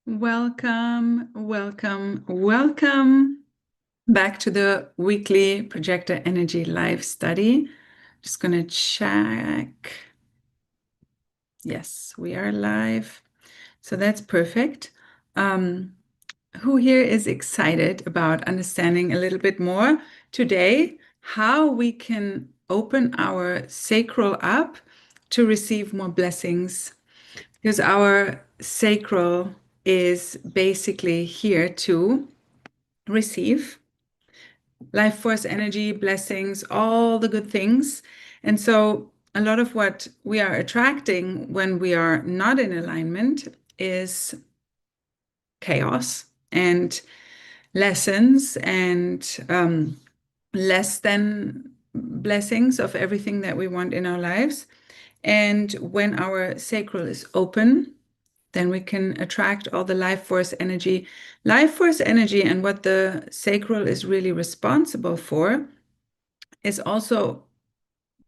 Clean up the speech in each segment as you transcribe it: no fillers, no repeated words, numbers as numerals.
Welcome, welcome, welcome back to the weekly Projector Energy live study. Just going to check. Yes, we are live. So that's perfect. Who here is excited about understanding a little bit more today how we can open our sacral up to receive more blessings? Because our sacral is basically here to receive life force energy, blessings, all the good things. And so a lot of what we are attracting when we are not in alignment is chaos and lessons and less than blessings of everything that we want in our lives. And when our sacral is open, then we can attract all the life force energy. Life force energy and what the sacral is really responsible for is also,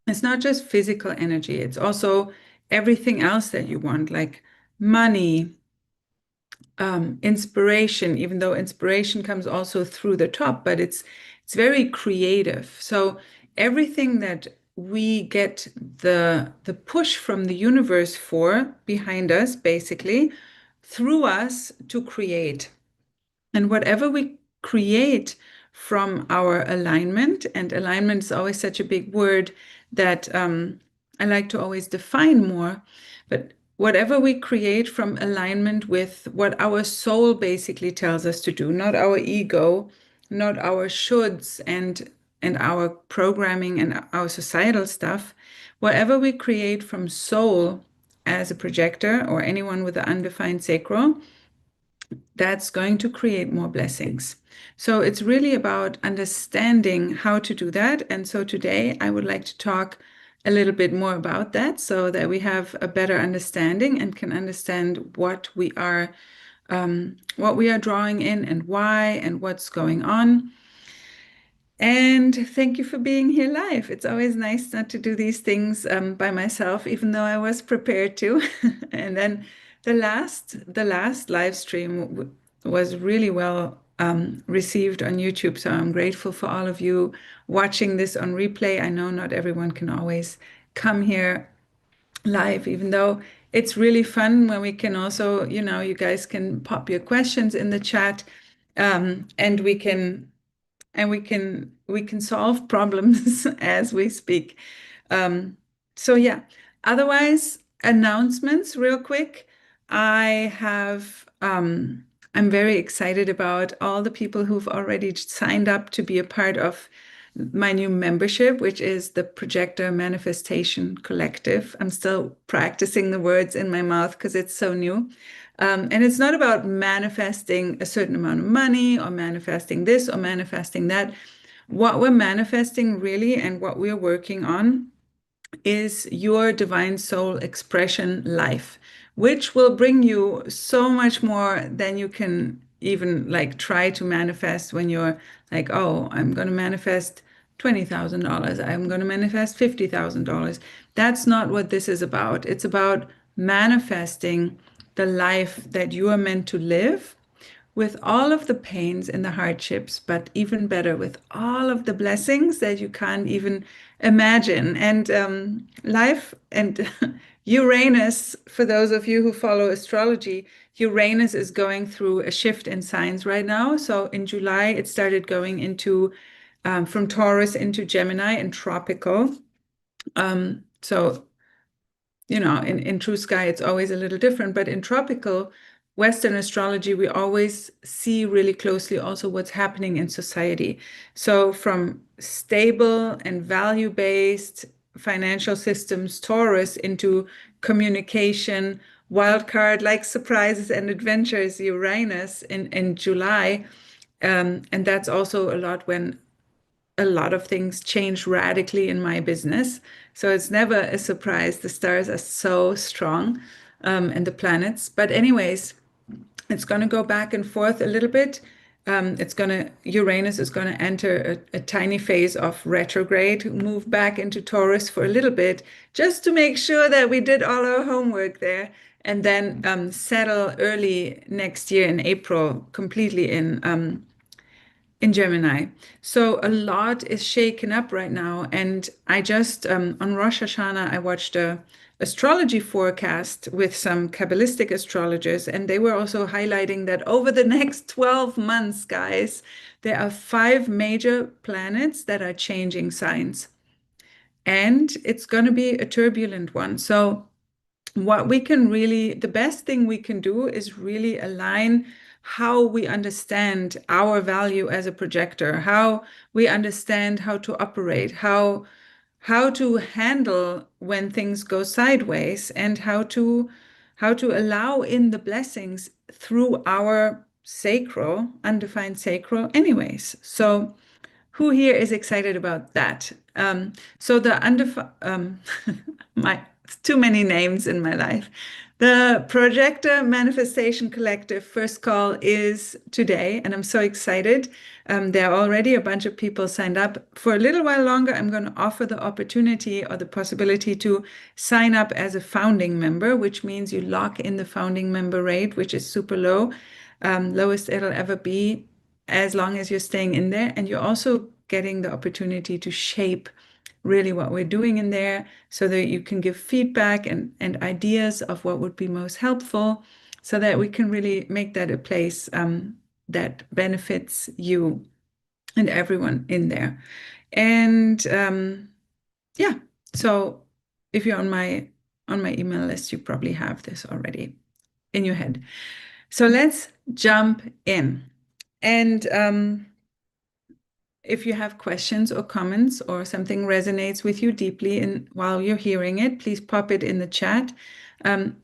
it's not just physical energy, it's also everything else that you want, like money, inspiration, even though inspiration comes also through the top, but it's very creative. So everything that we get the push from the universe for behind us, basically, through us to create. And whatever we create from our alignment, and alignment is always such a big word that I like to always define more, but whatever we create from alignment with what our soul basically tells us to do, not our ego, not our shoulds and our programming and our societal stuff, whatever we create from soul as a projector or anyone with an undefined sacral, that's going to create more blessings. So it's really about understanding how to do that. And so today I would like to talk a little bit more about that so that we have a better understanding and can understand what we are drawing in and why and what's going on. And thank you for being here live. It's always nice not to do these things by myself, even though I was prepared to. And then the last live stream was really well received on YouTube. So I'm grateful for all of you watching this on replay. I know not everyone can always come here live, even though it's really fun when we can also, you guys can pop your questions in the chat, and we can solve problems as we speak. So yeah, otherwise, announcements real quick. I'm very excited about all the people who've already signed up to be a part of my new membership, which is the Projector Manifestation Collective. I'm still practicing the words in my mouth because it's so new. And it's not about manifesting a certain amount of money or manifesting this or manifesting that. What we're manifesting really and what we're working on is your divine soul expression life, which will bring you so much more than you can even like try to manifest when you're like, oh, I'm going to manifest $20,000. I'm going to manifest $50,000. That's not what this is about. It's about manifesting the life that you are meant to live with all of the pains and the hardships, but even better, with all of the blessings that you can't even imagine. And life and Uranus, for those of you who follow astrology, Uranus is going through a shift in signs right now. So in July, it started going into from Taurus into Gemini and tropical. So in true sky, it's always a little different, but in tropical Western astrology, we always see really closely also what's happening in society. So from stable and value-based financial systems, Taurus, into communication, wildcard like surprises and adventures, Uranus in July. And that's also a lot when a lot of things change radically in my business. So it's never a surprise. The stars are so strong, and the planets. But anyways, it's going to go back and forth a little bit. Uranus is going to enter a tiny phase of retrograde, move back into Taurus for a little bit, just to make sure that we did all our homework there. and then settle early next year in April, completely in Gemini. So a lot is shaken up right now. And I just, on Rosh Hashanah, I watched a astrology forecast with some Kabbalistic astrologers, and they were also highlighting that over the next 12 months, guys, there are 5 major planets that are changing signs. And it's going to be a turbulent one. So what we can really, the best thing we can do is really align how we understand our value as a projector, how we understand how to operate, how to handle when things go sideways, and how to allow in the blessings through our sacral, undefined sacral anyways. So who here is excited about that? So the undefined, my too many names in my life. The Projector Manifestation Collective first call is today, and I'm so excited. There are already a bunch of people signed up. For a little while longer, I'm going to offer the opportunity or the possibility to sign up as a founding member, which means you lock in the founding member rate, which is super low, lowest it'll ever be, as long as you're staying in there. And you're also getting the opportunity to shape really what we're doing in there so that you can give feedback and ideas of what would be most helpful so that we can really make that a place that benefits you and everyone in there. And yeah, so if you're on my email list, you probably have this already in your head. So let's jump in. And if you have questions or comments or something resonates with you deeply while you're hearing it, please pop it in the chat.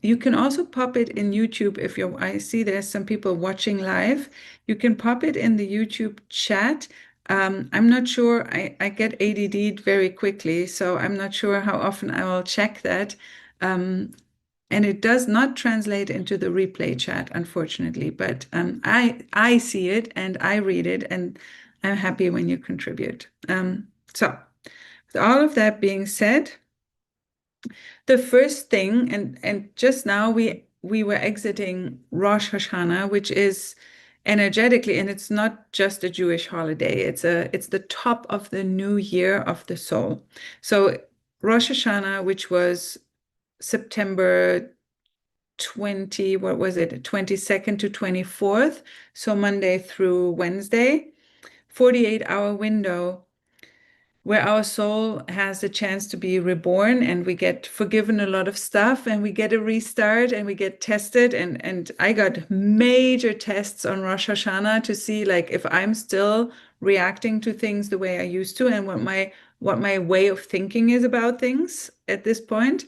You can also pop it in YouTube if I see there's some people watching live. You can pop it in the YouTube chat. I'm not sure, I get ADD'd very quickly, so I'm not sure how often I will check that. And it does not translate into the replay chat, unfortunately, but I see it and I read it, and I'm happy when you contribute. So with all of that being said, the first thing, and just now we were exiting Rosh Hashanah, which is energetically, and it's not just a Jewish holiday, it's the top of the new year of the soul. So Rosh Hashanah, which was September 20, what was it, 22nd to 24th, so Monday through Wednesday, 48-hour window where our soul has the chance to be reborn, and we get forgiven a lot of stuff, and we get a restart, and we get tested. And I got major tests on Rosh Hashanah to see like if I'm still reacting to things the way I used to, and what my way of thinking is about things at this point.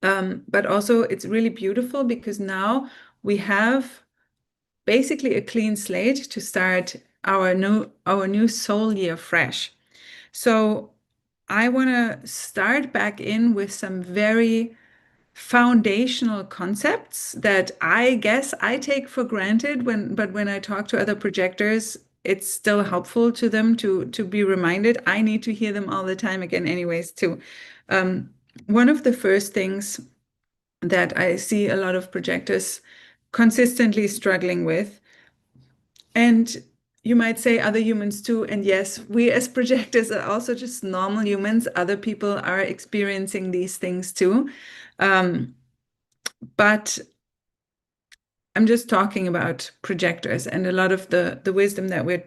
But also it's really beautiful because now we have basically a clean slate to start our new soul year fresh. So I want to start back in with some very foundational concepts that I guess I take for granted but when I talk to other projectors, it's still helpful to them to be reminded. I need to hear them all the time again anyways too. One of the first things that I see a lot of projectors consistently struggling with, and you might say other humans too, and yes, we as projectors are also just normal humans. Other people are experiencing these things too. But I'm just talking about projectors and a lot of the wisdom that we're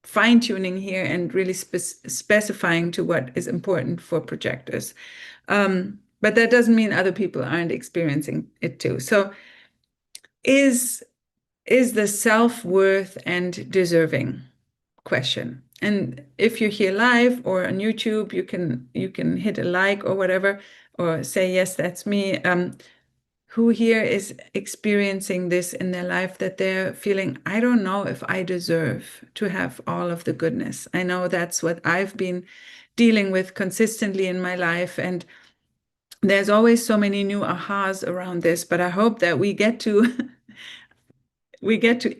fine-tuning here and really specifying to what is important for projectors. But that doesn't mean other people aren't experiencing it too. So is the self-worth and deserving question. And if you're here live or on YouTube, you can hit a like or whatever, or say, yes, that's me. Who here is experiencing this in their life, that they're feeling, I don't know if I deserve to have all of the goodness. I know that's what I've been dealing with consistently in my life. And there's always so many new ahas around this, but I hope that we get to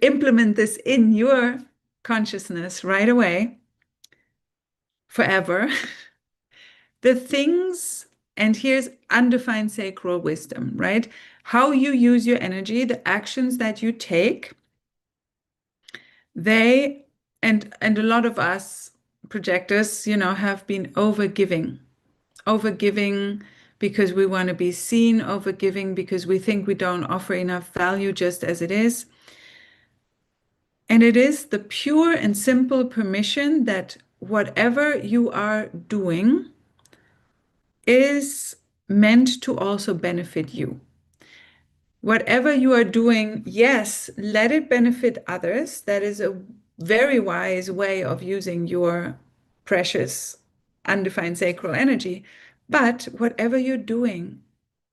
implement this in your consciousness right away, forever. The things, and here's undefined sacral wisdom, right? how you use your energy, the actions that you take, they and a lot of us projectors, have been overgiving because we want to be seen, overgiving because we think we don't offer enough value just as it is. And it is the pure and simple permission that whatever you are doing is meant to also benefit you. Whatever you are doing, yes, let it benefit others. That is a very wise way of using your precious, undefined sacral energy. But whatever you're doing,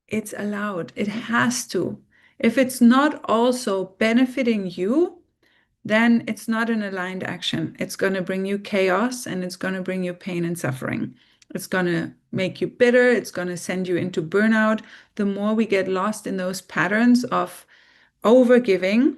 it's allowed. It has to. If it's not also benefiting you, then it's not an aligned action. It's going to bring you chaos and it's going to bring you pain and suffering. It's going to make you bitter. It's going to send you into burnout. The more we get lost in those patterns of overgiving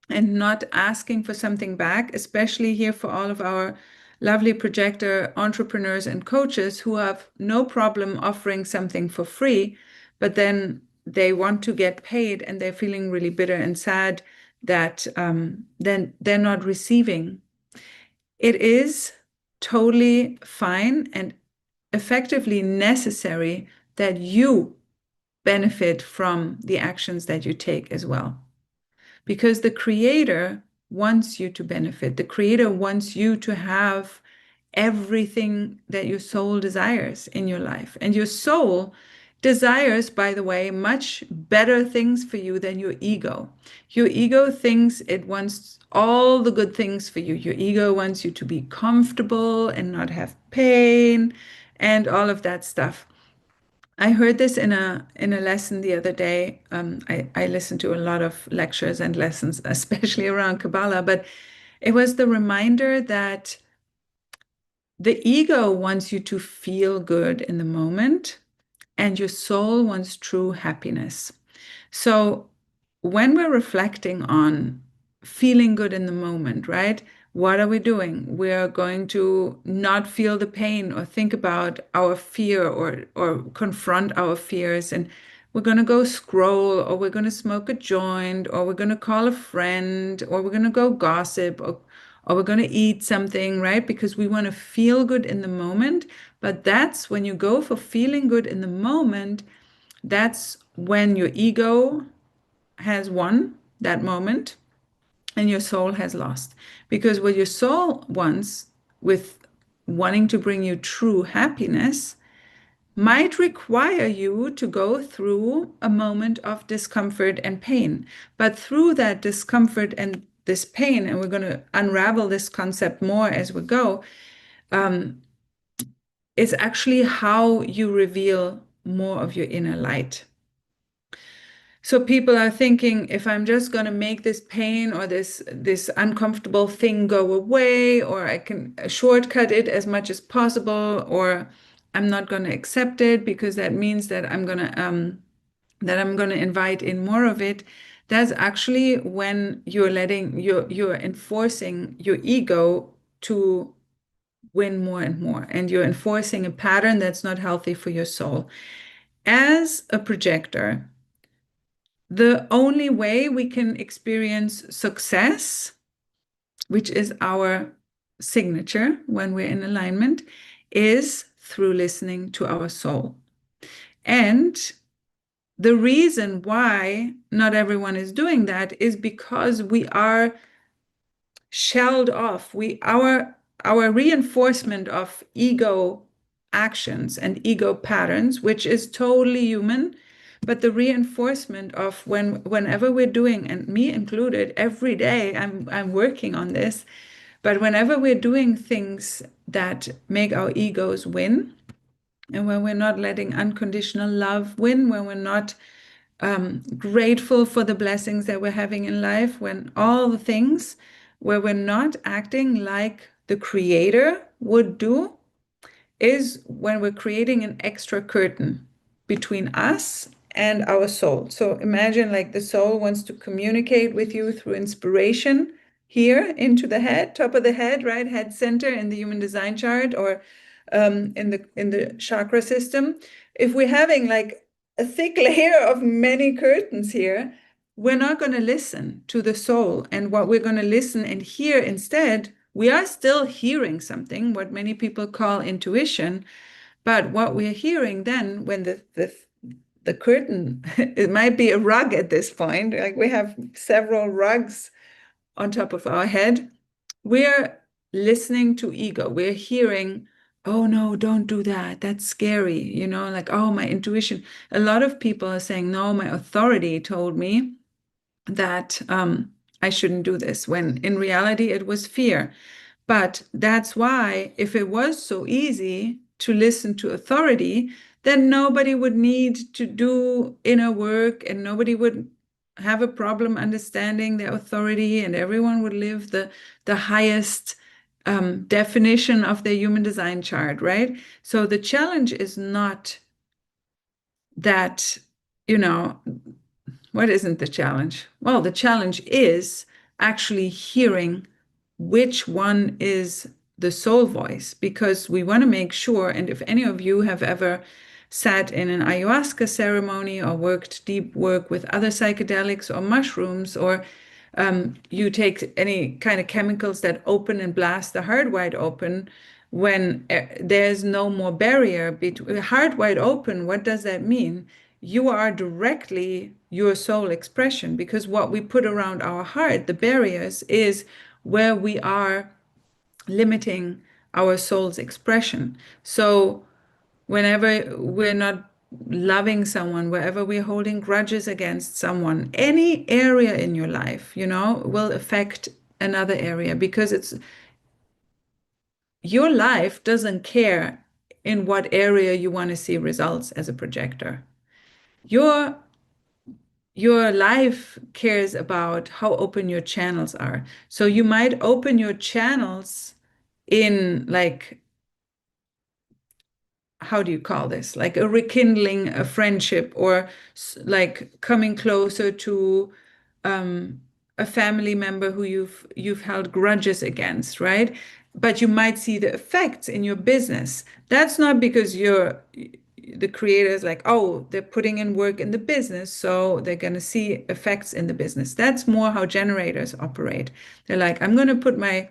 and not asking for something back, especially here for all of our lovely projector entrepreneurs and coaches who have no problem offering something for free, but then they want to get paid and they're feeling really bitter and sad that then they're not receiving. It is totally fine and effectively necessary that you benefit from the actions that you take as well. Because the creator wants you to benefit. The creator wants you to have everything that your soul desires in your life. And your soul desires, by the way, much better things for you than your ego. Your ego thinks it wants all the good things for you. Your ego wants you to be comfortable and not have pain and all of that stuff. I heard this in a lesson the other day. I listened to a lot of lectures and lessons, especially around Kabbalah, but it was the reminder that the ego wants you to feel good in the moment, and your soul wants true happiness. So when we're reflecting on feeling good in the moment, right? What are we doing? We're going to not feel the pain or think about our fear or confront our fears. And we're going to go scroll, or we're going to smoke a joint, or we're going to call a friend, or we're going to go gossip, or we're going to eat something, right? Because we want to feel good in the moment. But that's when you go for feeling good in the moment, that's when your ego has won that moment and your soul has lost. Because what your soul wants, with wanting to bring you true happiness, might require you to go through a moment of discomfort and pain. But through that discomfort and this pain, and we're going to unravel this concept more as we go, it's actually how you reveal more of your inner light. So people are thinking, if I'm just going to make this pain or this uncomfortable thing go away, or I can shortcut it as much as possible, or I'm not going to accept it because that means that I'm going to invite in more of it. That's actually when you're enforcing your ego to win more and more, and you're enforcing a pattern that's not healthy for your soul. As a projector, the only way we can experience success, which is our signature when we're in alignment, is through listening to our soul. And the reason why not everyone is doing that is because we are shelled off. Our reinforcement of ego actions and ego patterns, which is totally human, but the reinforcement of whenever we're doing, and me included, every day I'm working on this, but whenever we're doing things that make our egos win, and when we're not letting unconditional love win, when we're not grateful for the blessings that we're having in life, when all the things where we're not acting like the creator would do, is when we're creating an extra curtain between us and our soul. So imagine like the soul wants to communicate with you through inspiration here into the head, top of the head, right? Head center in the human design chart, or in the chakra system. If we're having like a thick layer of many curtains here, we're not going to listen to the soul. And what we're going to listen and hear instead, we are still hearing something, what many people call intuition. But what we're hearing then, when the curtain, it might be a rug at this point, like we have several rugs on top of our head, we're listening to ego. We're hearing, oh no, don't do that. That's scary. Like, oh, my intuition. A lot of people are saying, no, my authority told me that I shouldn't do this, when in reality it was fear. But that's why, if it was so easy to listen to authority, then nobody would need to do inner work and nobody would have a problem understanding their authority, and everyone would live the highest definition of their human design chart, right? So the challenge is not that, you know, what isn't the challenge? Well, the challenge is actually hearing which one is the soul voice, because we want to make sure. And if any of you have ever sat in an ayahuasca ceremony or worked deep work with other psychedelics or mushrooms, or you take any kind of chemicals that open and blast the heart wide open, when there's no more barrier between heart wide open, what does that mean? You are directly your soul expression, because what we put around our heart, the barriers, is where we are limiting our soul's expression. So whenever we're not loving someone, wherever we're holding grudges against someone, any area in your life, will affect another area, because it's your life doesn't care in what area you want to see results as a projector. Your your life cares about how open your channels are. So you might open your channels in, like, how do you call this? Like a rekindling a friendship, or like coming closer to a family member who you've held grudges against, right? But you might see the effects in your business. That's not because you're the creators, like, oh, they're putting in work in the business, so they're going to see effects in the business. That's more how generators operate. They're like, I'm going to put my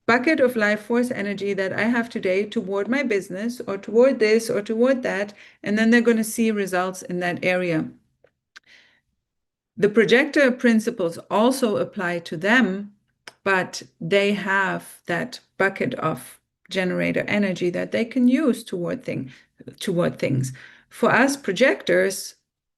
bucket of life force energy that I have today toward my business, or toward this, or toward that, and then they're going to see results in that area. The projector principles also apply to them, but they have that bucket of generator energy that they can use toward things. For us projectors,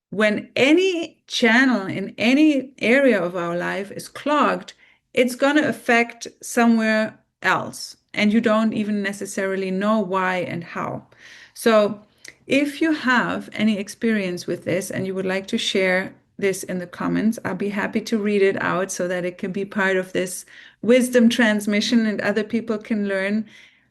when any channel in any area of our life is clogged, it's going to affect somewhere else, and you don't even necessarily know why and how. So if you have any experience with this and you would like to share this in the comments, I'll be happy to read it out so that it can be part of this wisdom transmission and other people can learn.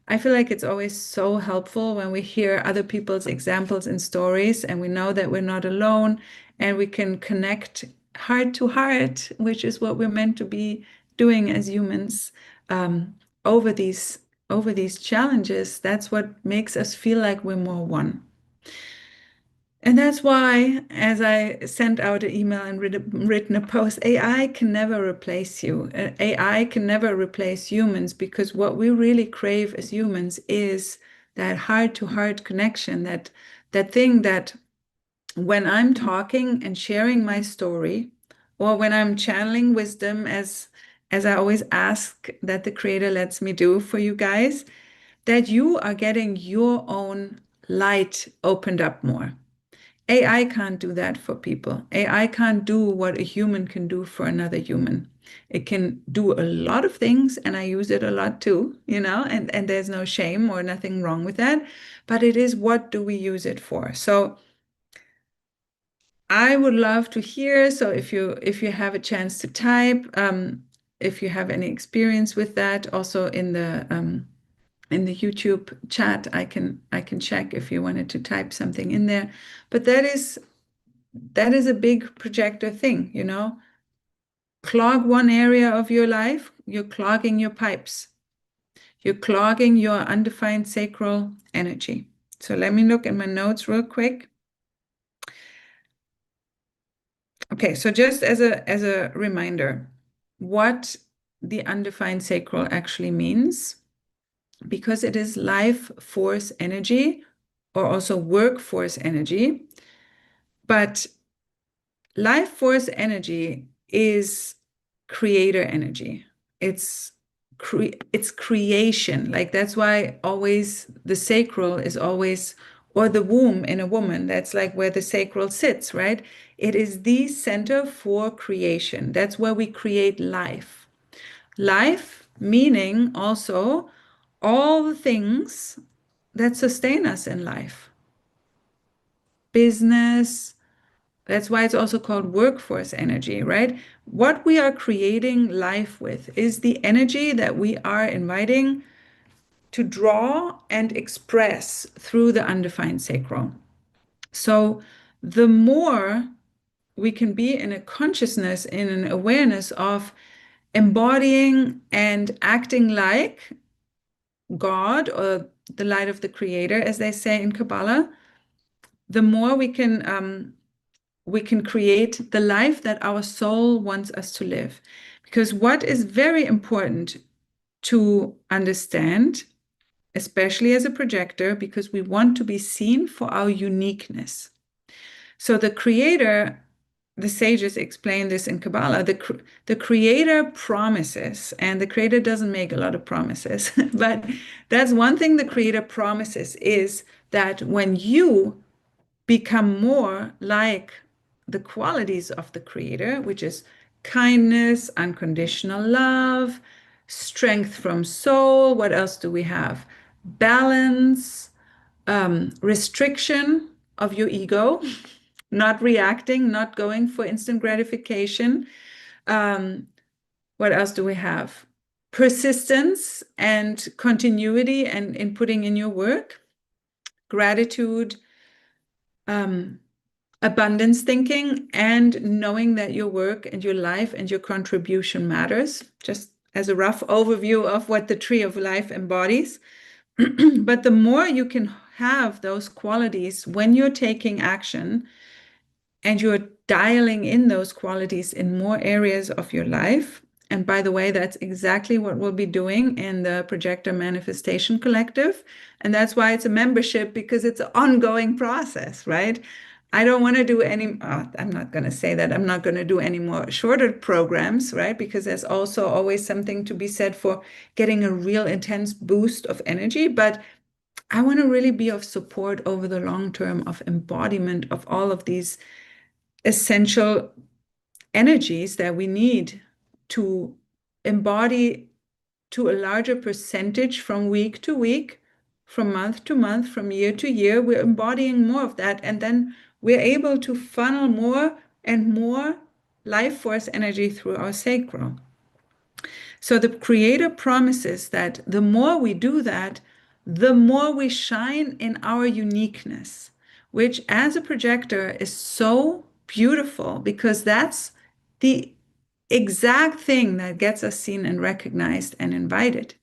I feel like it's always so helpful when we hear other people's examples and stories, and we know that we're not alone, and we can connect heart to heart, which is what we're meant to be doing as humans, um, over these challenges. That's what makes us feel like we're more one. And that's why, as I sent out an email and written a post, AI can never replace you. AI can never replace humans, because what we really crave as humans is that heart-to-heart connection, that thing that when I'm talking and sharing my story, or when I'm channeling wisdom, as I always ask that the Creator lets me do for you guys, that you are getting your own light opened up more. AI can't do that for people. AI can't do what a human can do for another human. It can do a lot of things, and I use it a lot too, and there's no shame or nothing wrong with that. But it is, what do we use it for? So I would love to hear. So if you have a chance to type, if you have any experience with that, also in the YouTube chat, I can check if you wanted to type something in there. But that is a big projector thing, Clog one area of your life, you're clogging your pipes. You're clogging your undefined sacral energy. So let me look at my notes real quick. Okay, so just as a reminder, what the undefined sacral actually means, because it is life force energy or also workforce energy, but life force energy is creator energy. It's it's creation. Like that's why always the sacral is always, or the womb in a woman, that's like where the sacral sits, right? It is the center for creation. That's where we create life. Life meaning also all the things that sustain us in life. Business, that's why it's also called workforce energy, right? What we are creating life with is the energy that we are inviting to draw and express through the undefined sacral. So the more we can be in a consciousness, in an awareness of embodying and acting like God or the light of the creator, as they say in Kabbalah, the more we can create the life that our soul wants us to live. Because what is very important to understand, especially as a projector, because we want to be seen for our uniqueness. So the creator, the sages explain this in Kabbalah, the creator promises, and the creator doesn't make a lot of promises, but that's one thing the creator promises is that when you become more like the qualities of the creator, which is kindness, unconditional love, strength from soul. What else do we have? Balance, restriction of your ego, not reacting, not going for instant gratification. Um, what else do we have? Persistence and continuity and in putting in your work, gratitude, um, abundance thinking, and knowing that your work and your life and your contribution matters, just as a rough overview of what the tree of life embodies. But the more you can have those qualities when you're taking action and you're dialing in those qualities in more areas of your life. And by the way, that's exactly what we'll be doing in the Projector Manifestation Collective. And that's why it's a membership, because it's an ongoing process, right? I don't want to do any, I'm not going to say that. I'm not going to do any more shorter programs, right? Because there's also always something to be said for getting a real intense boost of energy. But I want to really be of support over the long term of embodiment of all of these essential energies that we need to embody to a larger percentage from week to week, from month to month, from year to year. We're embodying more of that. And then we're able to funnel more and more life force energy through our sacral. So the creator promises that the more we do that, the more we shine in our uniqueness, which as a projector is so beautiful, because that's the exact thing that gets us seen and recognized and invited.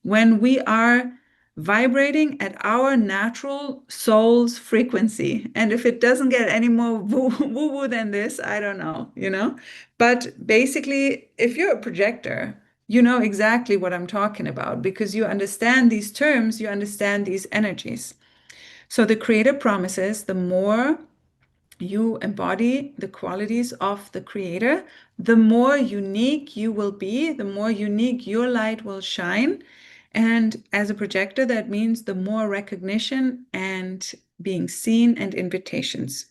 When we are vibrating at our natural soul's frequency. And if it doesn't get any more woo-woo than this, I don't know, you know? But basically, if you're a projector, you know exactly what I'm talking about because you understand these terms, you understand these energies. So the creator promises the more you embody the qualities of the creator, the more unique you will be, the more unique your light will shine. And as a projector, that means the more recognition and being seen and invitations.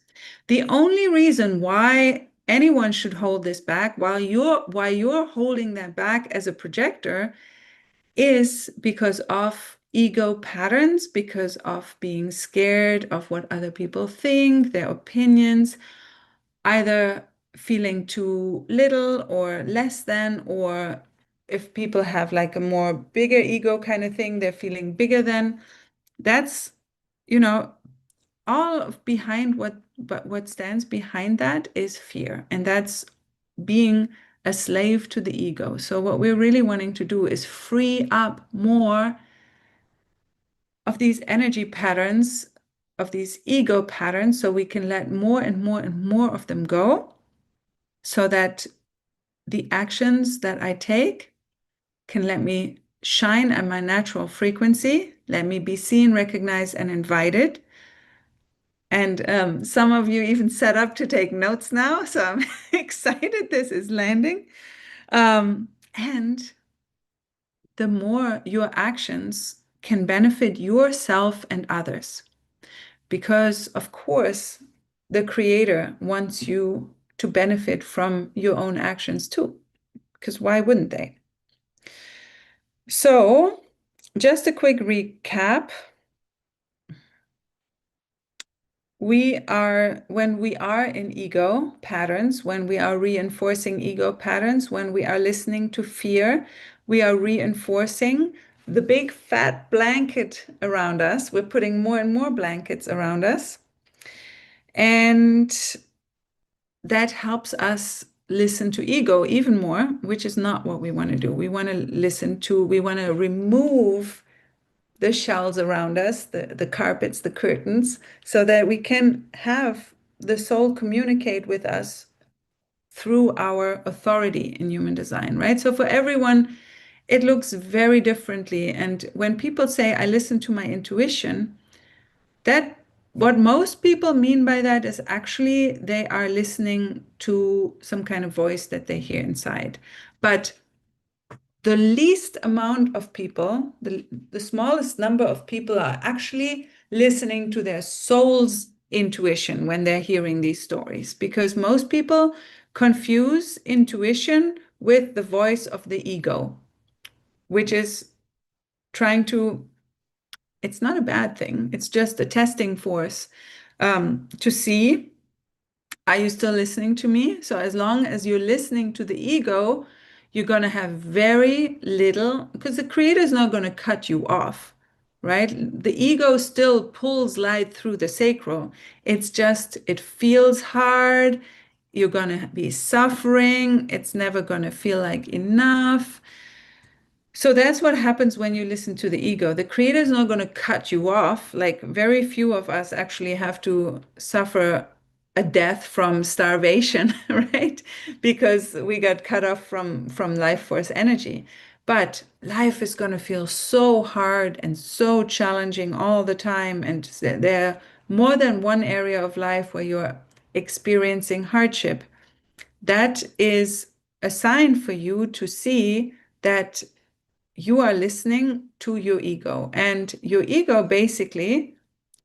The only reason why anyone should hold this back while you're holding that back as a projector is because of ego patterns, because of being scared of what other people think, their opinions, either feeling too little or less than, or if people have like a more bigger ego kind of thing, they're feeling bigger than. That's, you know, all of behind what stands behind that is fear. And that's being a slave to the ego. So what we're really wanting to do is free up more of these energy patterns, of these ego patterns, so we can let more and more and more of them go. so that the actions that I take can let me shine at my natural frequency, let me be seen, recognized, and invited. And some of you even set up to take notes now, so I'm excited this is landing. And the more your actions can benefit yourself and others. Because, of course, the Creator wants you to benefit from your own actions too. Because why wouldn't they? So, just a quick recap. When we are in ego patterns, when we are reinforcing ego patterns, when we are listening to fear, we are reinforcing the big fat blanket around us. We're putting more and more blankets around us. And that helps us listen to ego even more, which is not what we want to do. We want to remove the shells around us, the carpets, the curtains, so that we can have the soul communicate with us through our authority in human design, right? So for everyone, it looks very differently. And when people say, I listen to my intuition, that what most people mean by that is actually they are listening to some kind of voice that they hear inside. But the least amount of people, the smallest number of people are actually listening to their soul's intuition when they're hearing these stories, because most people confuse intuition with the voice of the ego, which is trying to, it's not a bad thing, it's just a testing force to see, are you still listening to me? So as long as you're listening to the ego, you're going to have very little, because the creator is not going to cut you off, right? The ego still pulls light through the sacral. It's just, it feels hard. You're going to be suffering. It's never going to feel like enough. So that's what happens when you listen to the ego. The creator is not going to cut you off. Like very few of us actually have to suffer a death from starvation, right? Because we got cut off from life force energy. But life is going to feel so hard and so challenging all the time. And there are more than one area of life where you're experiencing hardship. That is a sign for you to see that you are listening to your ego, and your ego basically,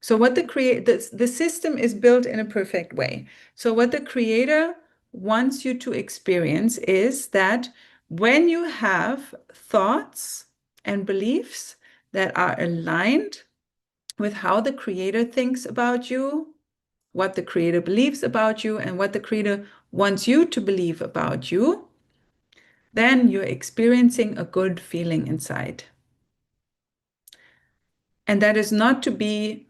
so what the system is built in a perfect way. So what the creator wants you to experience is that when you have thoughts and beliefs that are aligned with how the creator thinks about you, what the creator believes about you, and what the creator wants you to believe about you, then you're experiencing a good feeling inside. And that is not to be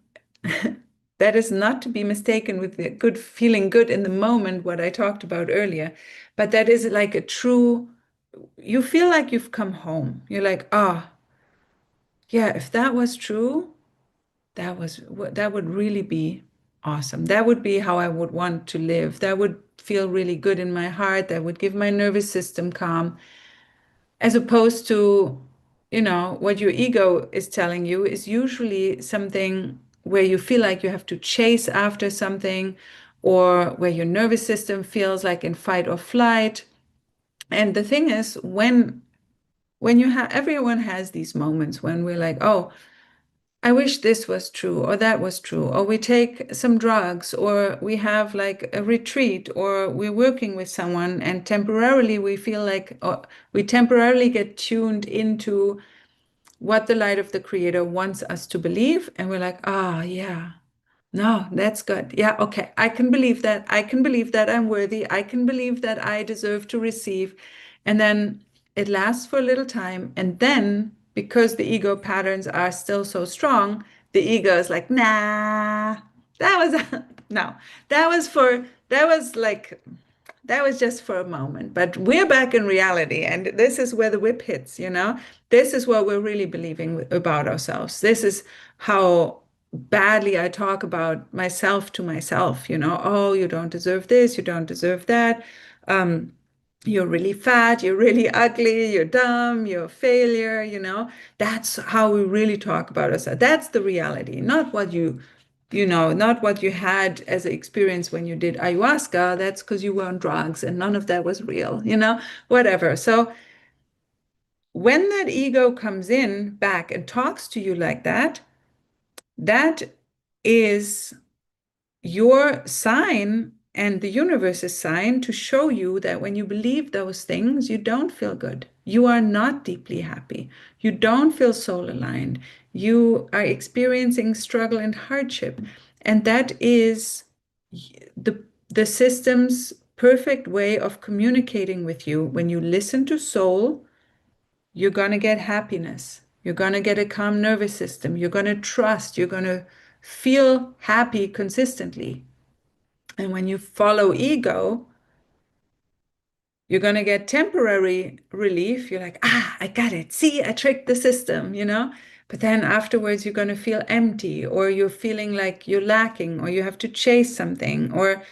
that is not to be mistaken with the good feeling good in the moment, what I talked about earlier. But that is like a true, you feel like you've come home. You're like, ah, yeah, if that was true, that would really be awesome. That would be how I would want to live. That would feel really good in my heart. That would give my nervous system calm. As opposed to, what your ego is telling you is usually something where you feel like you have to chase after something, or where your nervous system feels like in fight or flight. And the thing is, when you have, everyone has these moments when we're like, oh, I wish this was true or that was true, or we take some drugs, or we have like a retreat, or we're working with someone and temporarily we feel like, or we temporarily get tuned into what the light of the creator wants us to believe. And we're like, ah, yeah, no, that's good. Yeah, okay. I can believe that. I can believe that I'm worthy. I can believe that I deserve to receive. And then it lasts for a little time. And then, because the ego patterns are still so strong, the ego is like, nah, that was, no, that was just for a moment. But we're back in reality. And this is where the whip hits. This is what we're really believing about ourselves. This is how badly I talk about myself to myself. Oh, you don't deserve this, you don't deserve that. You're really fat, you're really ugly, you're dumb, you're a failure, you know. That's how we really talk about ourselves. That's the reality, not what not what you had as an experience when you did ayahuasca. That's because you were on drugs and none of that was real, whatever. So when that ego comes in back and talks to you like that, that is your sign and the universe's sign to show you that when you believe those things, you don't feel good. You are not deeply happy. You don't feel soul aligned. You are experiencing struggle and hardship. And that is the, the system's perfect way of communicating with you. When you listen to soul, you're going to get happiness. You're going to get a calm nervous system. You're going to trust. You're going to feel happy consistently. And when you follow ego, you're going to get temporary relief. You're like, I got it. See, I tricked the system. But then afterwards, you're going to feel empty, or you're feeling like you're lacking, or you have to chase something, or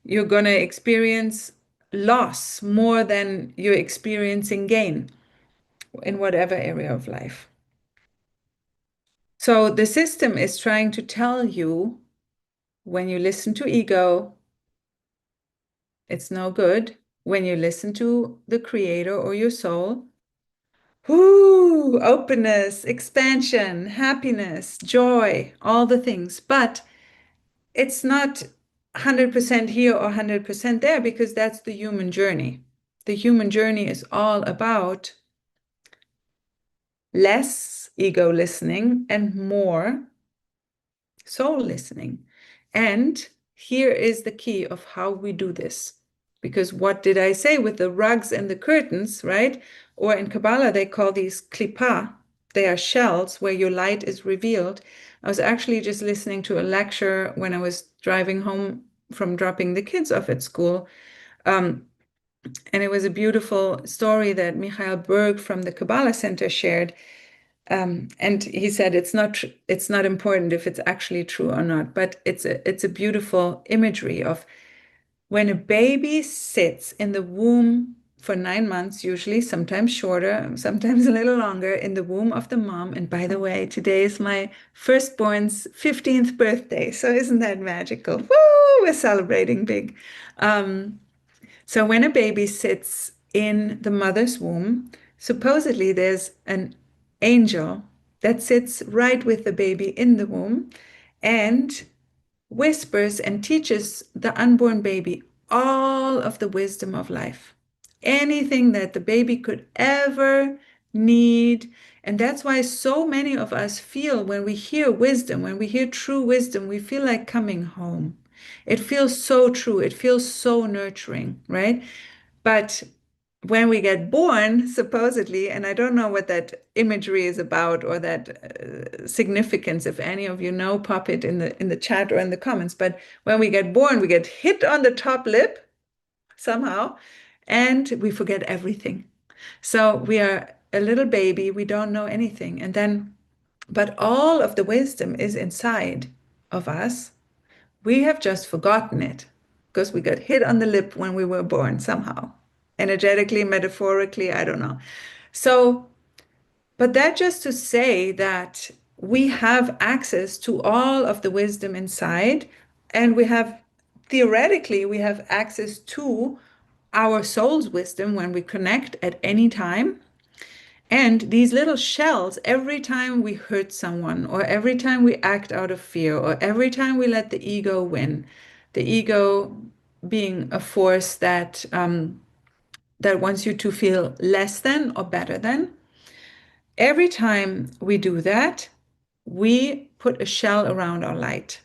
you're going to experience loss more than you're experiencing gain in whatever area of life. So the system is trying to tell you when you listen to ego, it's no good. When you listen to the creator or your soul, whoo, openness, expansion, happiness, joy, all the things. But it's not 100% here or 100% there, because that's the human journey. The human journey is all about less ego listening and more soul listening. And here is the key of how we do this. Because what did I say with the rugs and the curtains, right? Or in Kabbalah, they call these klipa. They are shells where your light is revealed. I was actually just listening to a lecture when I was driving home from dropping the kids off at school. And it was a beautiful story that Michael Berg from the Kabbalah Center shared. And he said it's not important if it's actually true or not, but it's a beautiful imagery of when a baby sits in the womb for 9 months, usually, sometimes shorter, sometimes a little longer, in the womb of the mom. And by the way, today is my firstborn's 15th birthday. So isn't that magical? Woo! We're celebrating big. So when a baby sits in the mother's womb, supposedly there's an angel that sits right with the baby in the womb and whispers and teaches the unborn baby all of the wisdom of life. Anything that the baby could ever need. And that's why so many of us feel when we hear wisdom, when we hear true wisdom, we feel like coming home. It feels so true. It feels so nurturing, right? But when we get born, supposedly, and I don't know what that imagery is about or that significance, if any of you know, pop it in the chat or in the comments. But when we get born, we get hit on the top lip somehow, and we forget everything. So we are a little baby, we don't know anything. And then, but all of the wisdom is inside of us. We have just forgotten it because we got hit on the lip when we were born somehow. Energetically, metaphorically, I don't know. So, but that just to say that we have access to all of the wisdom inside, and theoretically, we have access to our soul's wisdom when we connect at any time. And these little shells, every time we hurt someone, or every time we act out of fear, or every time we let the ego win, the ego being a force that wants you to feel less than or better than. Every time we do that, we put a shell around our light.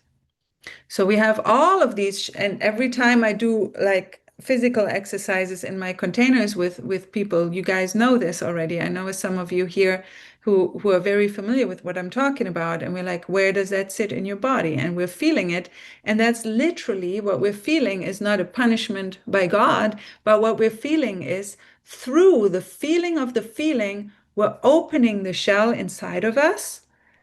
So we have all of these, and every time I do like physical exercises in my containers with people, you guys know this already. I know some of you here who are very familiar with what I'm talking about, and we're like, where does that sit in your body? And we're feeling it, and that's literally what we're feeling is not a punishment by God, but what we're feeling is through the feeling of the feeling, we're opening the shell inside of us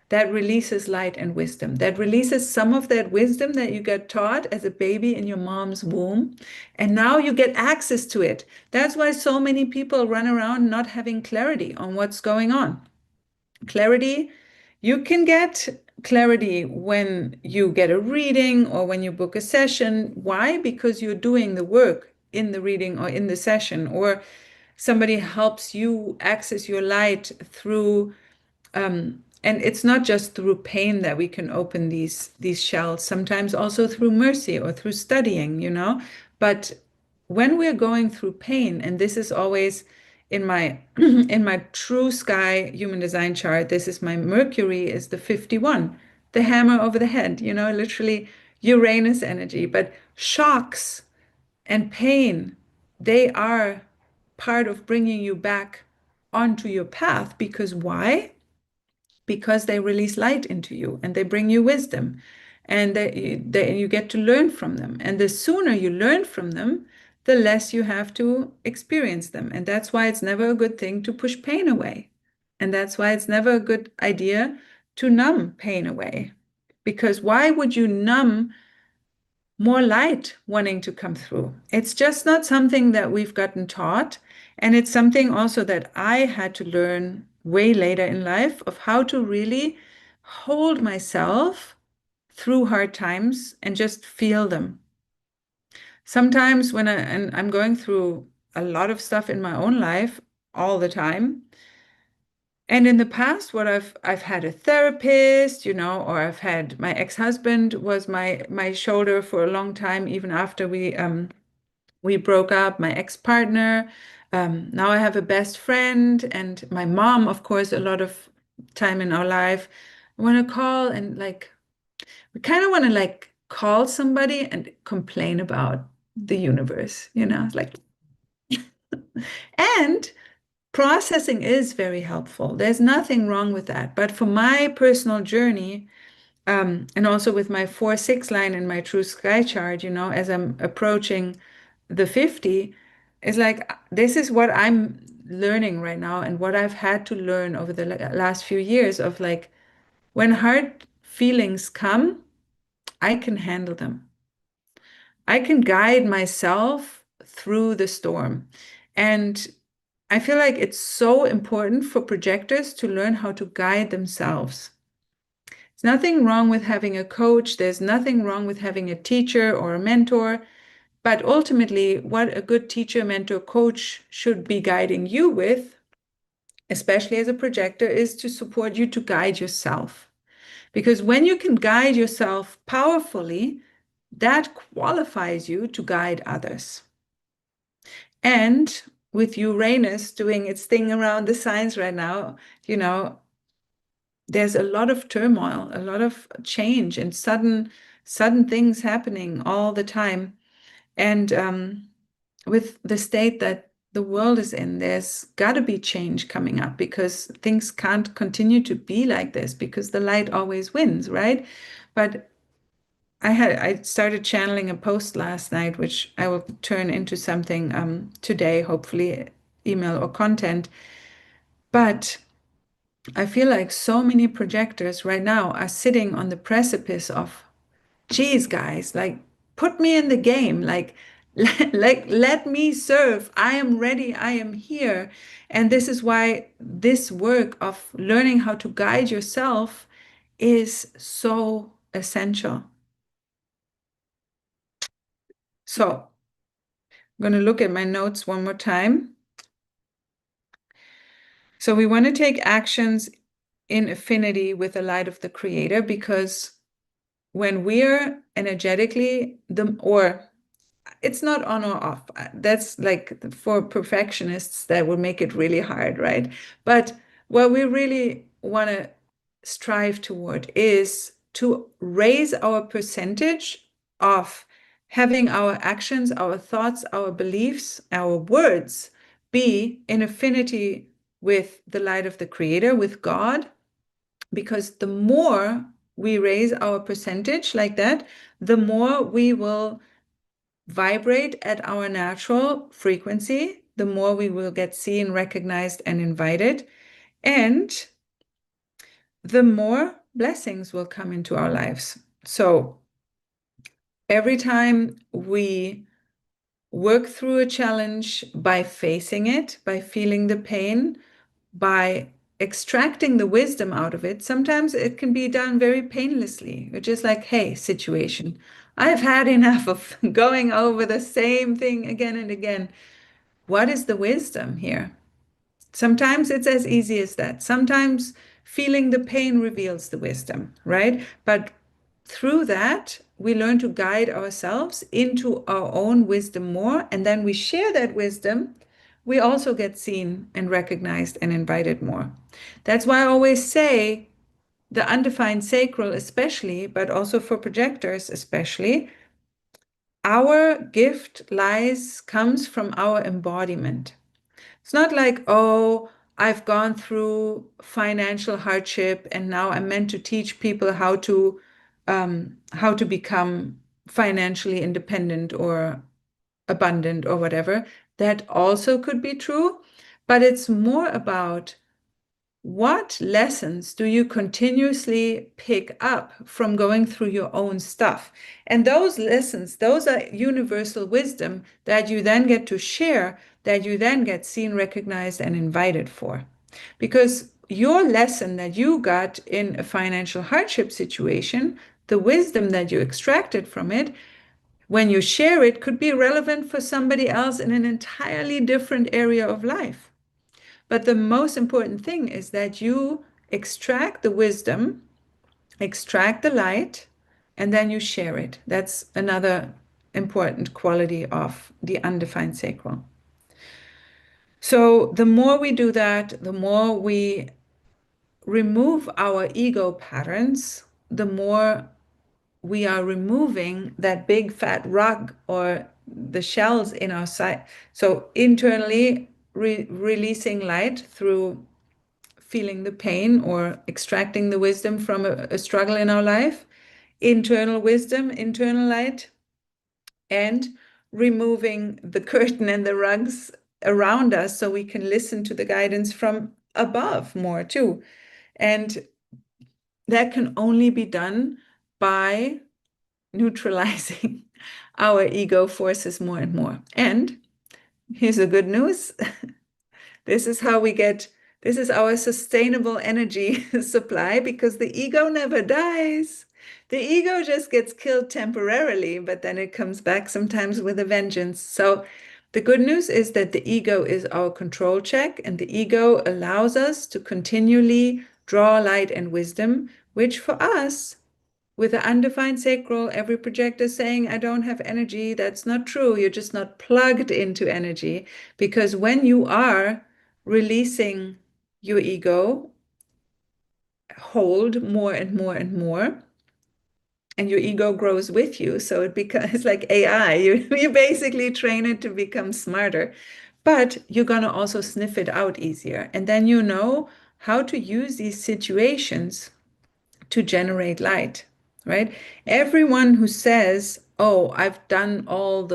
that releases light and wisdom, that releases some of that wisdom that you got taught as a baby in your mom's womb. And now you get access to it. That's why so many people run around not having clarity on what's going on. Clarity, you can get clarity when you get a reading or when you book a session. Why? Because you're doing the work in the reading or in the session, or somebody helps you access your light through and it's not just through pain that we can open these shells, sometimes also through mercy or through studying, but when we're going through pain, and this is always in my in my true sky human design chart, this is my Mercury is the 51, the hammer over the head, literally Uranus energy. But shocks and pain, they are part of bringing you back onto your path. Because why? Because they release light into you and they bring you wisdom, and you get to learn from them. And the sooner you learn from them, the less you have to experience them. And that's why it's never a good thing to push pain away. And that's why it's never a good idea to numb pain away. Because why would you numb more light wanting to come through? It's just not something that we've gotten taught. And it's something also that I had to learn way later in life, of how to really hold myself through hard times and just feel them. Sometimes and I'm going through a lot of stuff in my own life all the time. And in the past, what I've had a therapist, or I've had my ex-husband was my shoulder for a long time, even after we broke up, my ex-partner. Now I have a best friend, and my mom, of course, a lot of time in our life. I want to call and we kind of want to call somebody and complain about the universe, It's like, and processing is very helpful. There's nothing wrong with that. But for my personal journey, and also with my 4-6 line in my true sky chart, as I'm approaching the 50, it's like this is what I'm learning right now, and what I've had to learn over the last few years of when hard feelings come, I can handle them. I can guide myself through the storm. And I feel like it's so important for projectors to learn how to guide themselves. There's nothing wrong with having a coach. There's nothing wrong with having a teacher or a mentor. But ultimately, what a good teacher, mentor, coach should be guiding you with, especially as a projector, is to support you to guide yourself. Because when you can guide yourself powerfully, that qualifies you to guide others. And with Uranus doing its thing around the signs right now, there's a lot of turmoil, a lot of change, and sudden things happening all the time. And with the state that the world is in, there's got to be change coming up, because things can't continue to be like this, because the light always wins, right? But I started channeling a post last night, which I will turn into something today, hopefully email or content. But I feel like so many projectors right now are sitting on the precipice of, geez, guys, put me in the game, let me serve. I am ready. I am here. And this is why this work of learning how to guide yourself is so essential. So I'm going to look at my notes one more time. So we want to take actions in affinity with the light of the Creator, because when we're energetically, or it's not on or off. That's for perfectionists, that will make it really hard, right? But what we really want to strive toward is to raise our percentage of having our actions, our thoughts, our beliefs, our words be in affinity with the light of the Creator, with God. Because the more we raise our percentage like that, the more we will vibrate at our natural frequency, the more we will get seen, recognized, and invited. And the more blessings will come into our lives. So every time we work through a challenge by facing it, by feeling the pain, by extracting the wisdom out of it, sometimes it can be done very painlessly. You're just like, hey, situation, I've had enough of going over the same thing again and again. What is the wisdom here? Sometimes it's as easy as that. Sometimes feeling the pain reveals the wisdom, right? But through that, we learn to guide ourselves into our own wisdom more, and then we share that wisdom. We also get seen and recognized and invited more. That's why I always say the undefined sacral, especially, but also for projectors, especially, our gift comes from our embodiment. It's not like, oh, I've gone through financial hardship and now I'm meant to teach people how to become financially independent or abundant or whatever. That also could be true, but it's more about what lessons do you continuously pick up from going through your own stuff? And those lessons, those are universal wisdom that you then get to share, that you then get seen, recognized, and invited for. Because your lesson that you got in a financial hardship situation, the wisdom that you extracted from it, when you share it, could be relevant for somebody else in an entirely different area of life. But the most important thing is that you extract the wisdom, extract the light, and then you share it. That's another important quality of the undefined sacral. So the more we do that, the more we remove our ego patterns, the more we are removing that big fat rug or the shells in our side. So internally releasing light through feeling the pain or extracting the wisdom from a struggle in our life, internal wisdom, internal light, and removing the curtain and the rugs around us so we can listen to the guidance from above more too. And that can only be done by neutralizing our ego forces more and more. And here's the good news. This is how we get, this is our sustainable energy supply because the ego never dies. The ego just gets killed temporarily, but then it comes back sometimes with a vengeance. So the good news is that the ego is our control check, and the ego allows us to continually draw light and wisdom, which for us, with the undefined sacral, every projector saying, I don't have energy, that's not true. You're just not plugged into energy. Because when you are releasing your ego, hold more and more and more, and your ego grows with you. So it becomes like AI. You basically train it to become smarter, but you're going to also sniff it out easier. And then you know how to use these situations to generate light, right? Everyone who says, "Oh, I've done all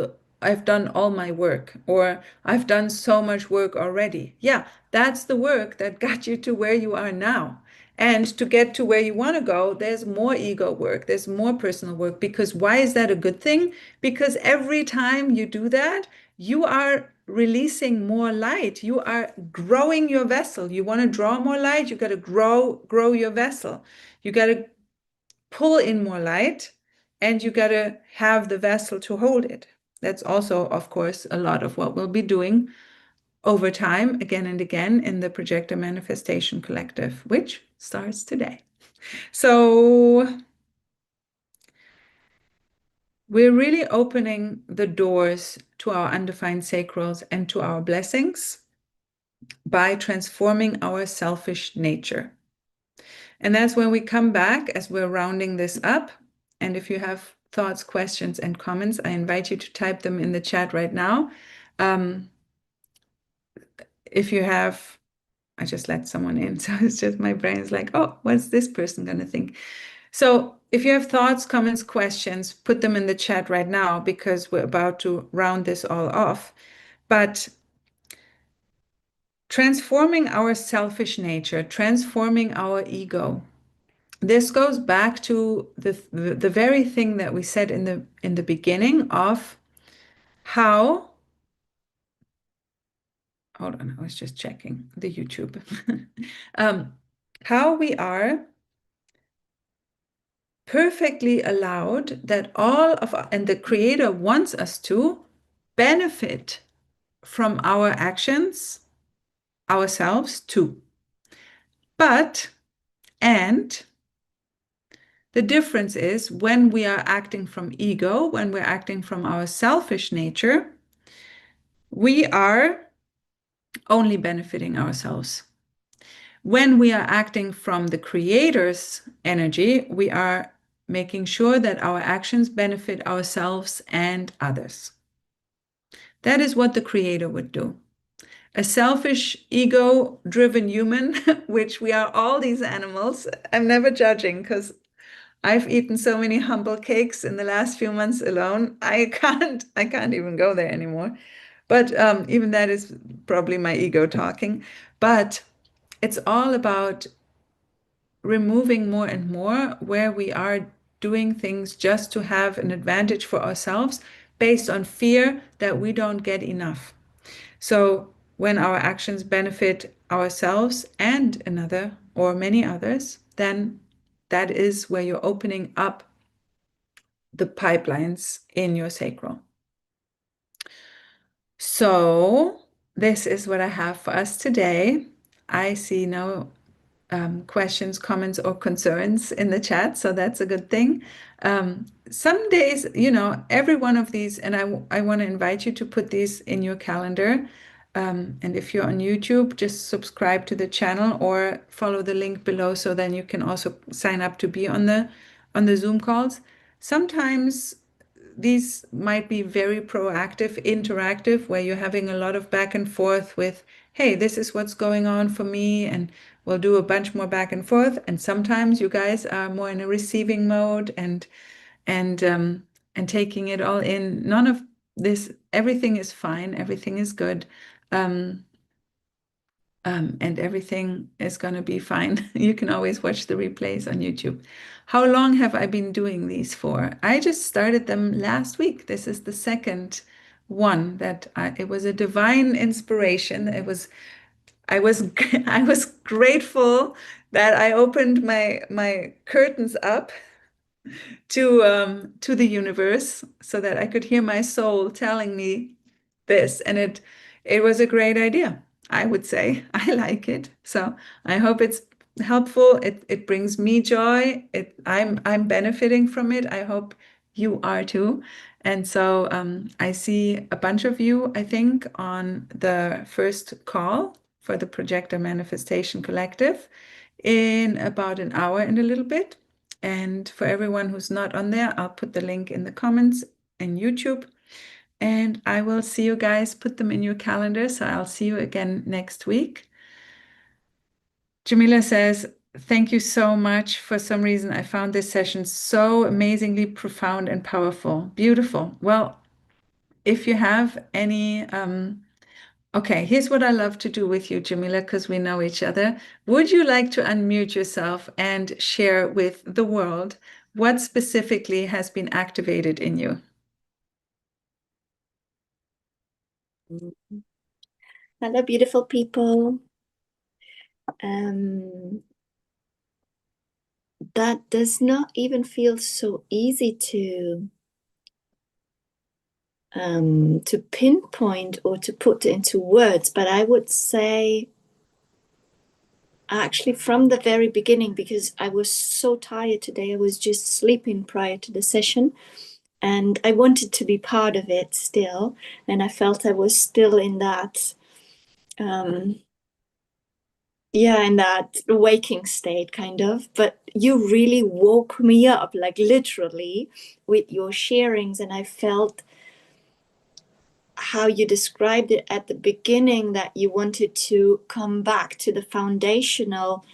my work," or "I've done so much work already." Yeah, that's the work that got you to where you are now. And to get to where you want to go, there's more ego work, there's more personal work. Because why is that a good thing? Because every time you do that, you are releasing more light. You are growing your vessel. You want to draw more light, you got to grow your vessel. You got to pull in more light, and you got to have the vessel to hold it. That's also, of course, a lot of what we'll be doing over time, again and again, in the Projector Manifestation Collective, which starts today. So we're really opening the doors to our undefined sacrals and to our blessings by transforming our selfish nature. And that's when we come back as we're rounding this up. And if you have thoughts, questions, and comments, I invite you to type them in the chat right now. If you have, I just let someone in. So it's just my brain is like, oh, what's this person going to think? So if you have thoughts, comments, questions, put them in the chat right now because we're about to round this all off. But transforming our selfish nature, transforming our ego, this goes back to the very thing that we said in the beginning of how, hold on, I was just checking the YouTube. How we are perfectly allowed that all of and the Creator wants us to benefit from our actions ourselves too. But, and the difference is when we are acting from ego, when we're acting from our selfish nature, we are only benefiting ourselves. When we are acting from the Creator's energy, we are making sure that our actions benefit ourselves and others. That is what the Creator would do. A selfish, ego-driven human, which we are all these animals. I'm never judging because I've eaten so many humble cakes in the last few months alone. I can't even go there anymore. But even that is probably my ego talking. But it's all about removing more and more where we are doing things just to have an advantage for ourselves based on fear that we don't get enough. So when our actions benefit ourselves and another or many others, then that is where you're opening up the pipelines in your sacral. So this is what I have for us today. I see no questions, comments, or concerns in the chat, so that's a good thing. Some days, every one of these, and I want to invite you to put these in your calendar. And if you're on YouTube, just subscribe to the channel or follow the link below, so then you can also sign up to be on the Zoom calls. Sometimes these might be very proactive, interactive, where you're having a lot of back and forth with, hey, this is what's going on for me, and we'll do a bunch more back and forth. And sometimes you guys are more in a receiving mode and taking it all in. None of this, everything is fine, everything is good. And everything is going to be fine. You can always watch the replays on YouTube. How long have I been doing these for? I just started them last week. This is the second one it was a divine inspiration. I was I was grateful that I opened my curtains up to the universe so that I could hear my soul telling me this, and it was a great idea. I would say I like it, so I hope it's helpful. It brings me joy. I'm benefiting from it. I hope you are too. And so I see a bunch of you, I think, on the first call for the Projector Manifestation Collective in about an hour and a little bit. And for everyone who's not on there, I'll put the link in the comments in YouTube. And I will see you guys, put them in your calendar. So I'll see you again next week. Jamila says, thank you so much. For some reason, I found this session so amazingly profound and powerful. Beautiful. Well, if you have any, okay, here's what I love to do with you, Jamila, because we know each other. Would you like to unmute yourself and share with the world what specifically has been activated in you? Hello, beautiful people. That does not even feel so easy to pinpoint or to put into words, but I would say actually from the very beginning, because I was so tired today, I was just sleeping prior to the session, and I wanted to be part of it still, and I felt I was still in that in that waking state kind of, but you really woke me up, like literally, with your sharings, and I felt how you described it at the beginning, that you wanted to come back to the foundational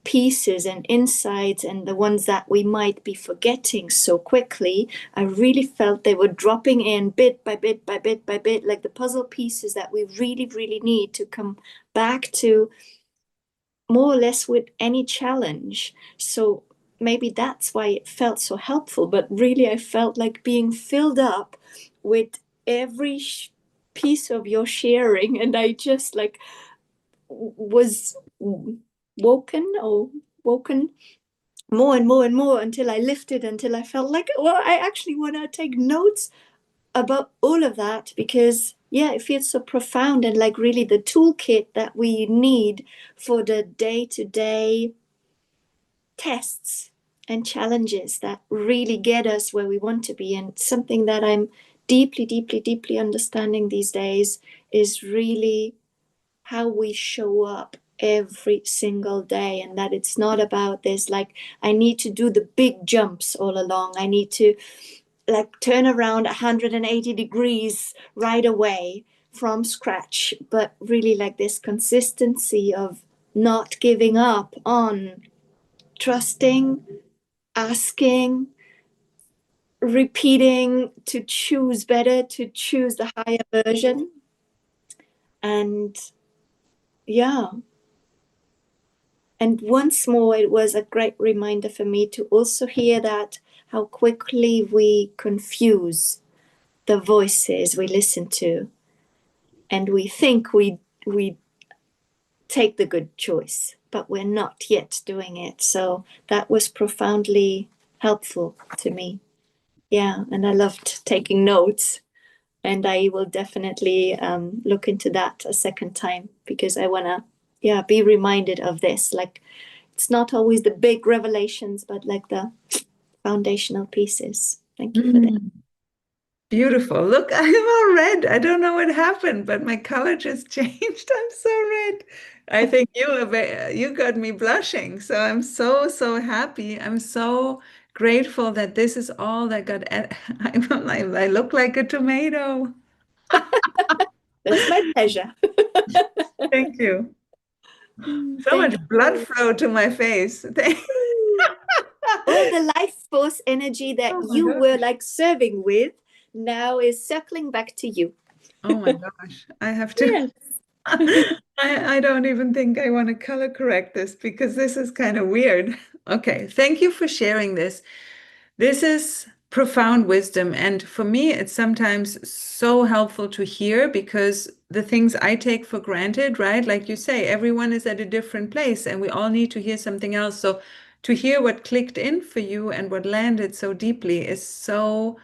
pieces and insights and the ones that we might be forgetting so quickly. I really felt they were dropping in bit by bit by bit by bit, like the puzzle pieces that we really, really need to come back to more or less with any challenge. So maybe that's why it felt so helpful. But really, I felt like being filled up with every piece of your sharing, and I just like was woken more and more and more until I lifted, until I felt like, well, I actually want to take notes about all of that, because yeah, it feels so profound and like really the toolkit that we need for the day-to-day tests and challenges that really get us where we want to be. And something that I'm deeply, deeply, deeply understanding these days is really how we show up every single day, and that it's not about this like I need to do the big jumps all along, I need to like turn around 180 degrees right away from scratch, but really like this consistency of not giving up on trusting, asking, repeating to choose better, to choose the higher version. And yeah, and once more, it was a great reminder for me to also hear that how quickly we confuse the voices we listen to, and we think we take the good choice, but we're not yet doing it. So that was profoundly helpful to me. Yeah, and I loved taking notes, and I will definitely look into that a second time, because I want to, yeah, be reminded of this. Like, it's not always the big revelations, but like the foundational pieces. Thank you for that. Mm. Beautiful. Look, I'm all red. I don't know what happened, but my color just changed. I'm so red. I think you got me blushing. So I'm so, so happy. I'm so grateful that this is all that I look like a tomato. That's my pleasure. Thank you. So Thank much blood you. flow to my face. All the life force energy that Oh my you were gosh. like serving with now is circling back to you. Oh my gosh. I have to. Yes. I don't even think I want to color correct this because this is kind of weird. Okay, thank you for sharing this. This is profound wisdom. And for me, it's sometimes so helpful to hear because the things I take for granted, right? Like you say, everyone is at a different place and we all need to hear something else. So to hear what clicked in for you and what landed so deeply is so,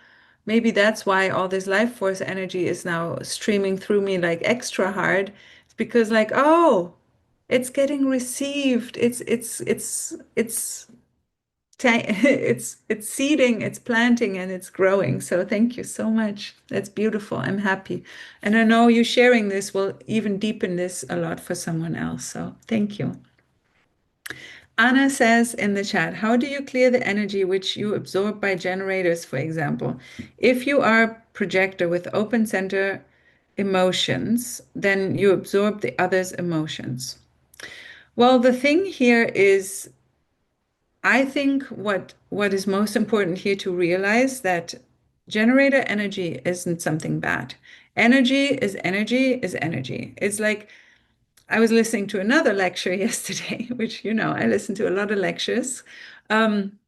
maybe that's why all this life force energy is now streaming through me like extra hard. It's because like, oh, it's getting received. It's seeding, it's planting, and it's growing. So thank you so much. That's beautiful. I'm happy. And I know you sharing this will even deepen this a lot for someone else. So thank you. Anna says in the chat, how do you clear the energy which you absorb by generators, for example? If you are a projector with open center emotions, then you absorb the other's emotions. Well, the thing here is I think what is most important here to realize that generator energy isn't something bad. Energy is energy is energy. It's like I was listening to another lecture yesterday, which I listen to a lot of lectures, um,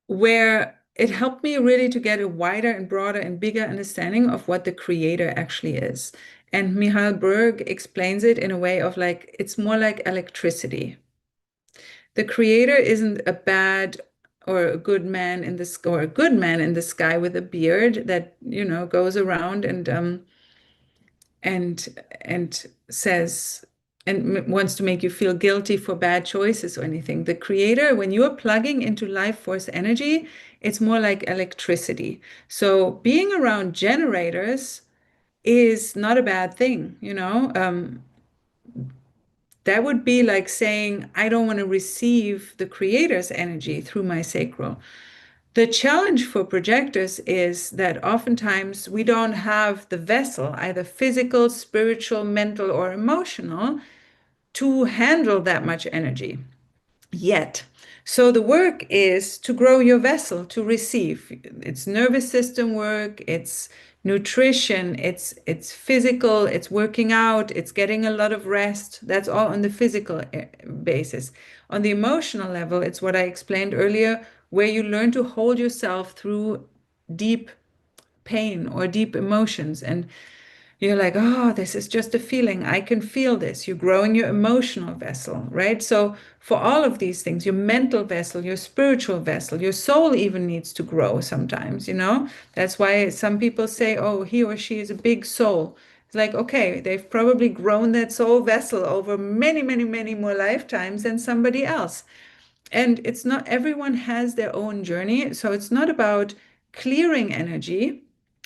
where it helped me really to get a wider and broader and bigger understanding of what the creator actually is. And Michael Berg explains it in a way of like it's more like electricity. The creator isn't a bad or a good man in the sky or a good man in the sky with a beard that goes around and says and wants to make you feel guilty for bad choices or anything. The creator, when you are plugging into life force energy, it's more like electricity. So being around generators is not a bad thing. That would be like saying, I don't want to receive the creator's energy through my sacral. The challenge for projectors is that oftentimes we don't have the vessel, either physical, spiritual, mental, or emotional, to handle that much energy. yet. So the work is to grow your vessel to receive. It's nervous system work, it's nutrition, it's physical, it's working out, it's getting a lot of rest. That's all on the physical basis. On the emotional level, it's what I explained earlier, where you learn to hold yourself through deep pain or deep emotions. And you're like, oh, this is just a feeling. I can feel this. You're growing your emotional vessel, right? So, for all of these things, your mental vessel, your spiritual vessel, your soul even needs to grow sometimes, you know? That's why some people say, oh, he or she is a big soul. It's like, okay, they've probably grown that soul vessel over many, many, many more lifetimes than somebody else. And it's not, everyone has their own journey. So it's not about clearing energy,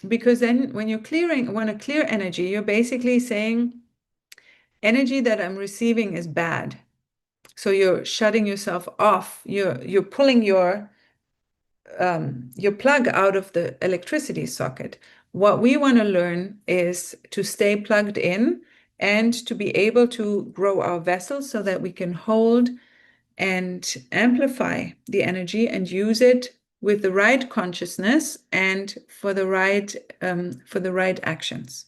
because then when you're clearing, want to clear energy, you're basically saying energy that I'm receiving is bad. So you're shutting yourself off. You're pulling your plug out of the electricity socket. What we want to learn is to stay plugged in and to be able to grow our vessels so that we can hold and amplify the energy and use it with the right consciousness and for the right actions.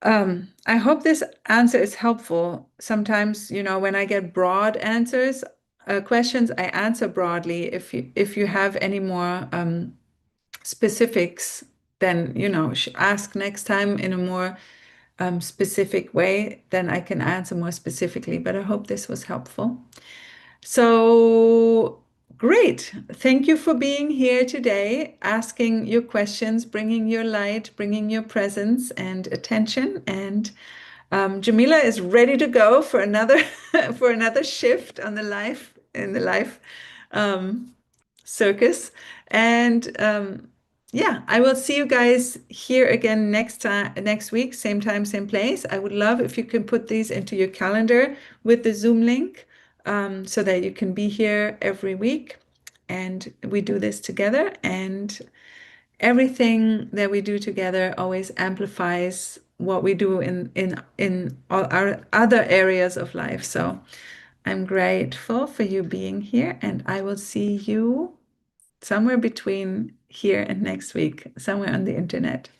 I hope this answer is helpful. Sometimes, when I get broad answers, questions, I answer broadly. If you have any more specifics, then ask next time in a more specific way, then I can answer more specifically. But I hope this was helpful. So great. Thank you for being here today, asking your questions, bringing your light, bringing your presence and attention. And Jamila is ready to go for another for another shift on the life in the life circus. And yeah, I will see you guys here again next week, same time, same place. I would love if you can put these into your calendar with the Zoom link, so that you can be here every week. And we do this together, and everything that we do together always amplifies what we do in all our other areas of life. So I'm grateful for you being here, and I will see you somewhere between here and next week, somewhere on the internet.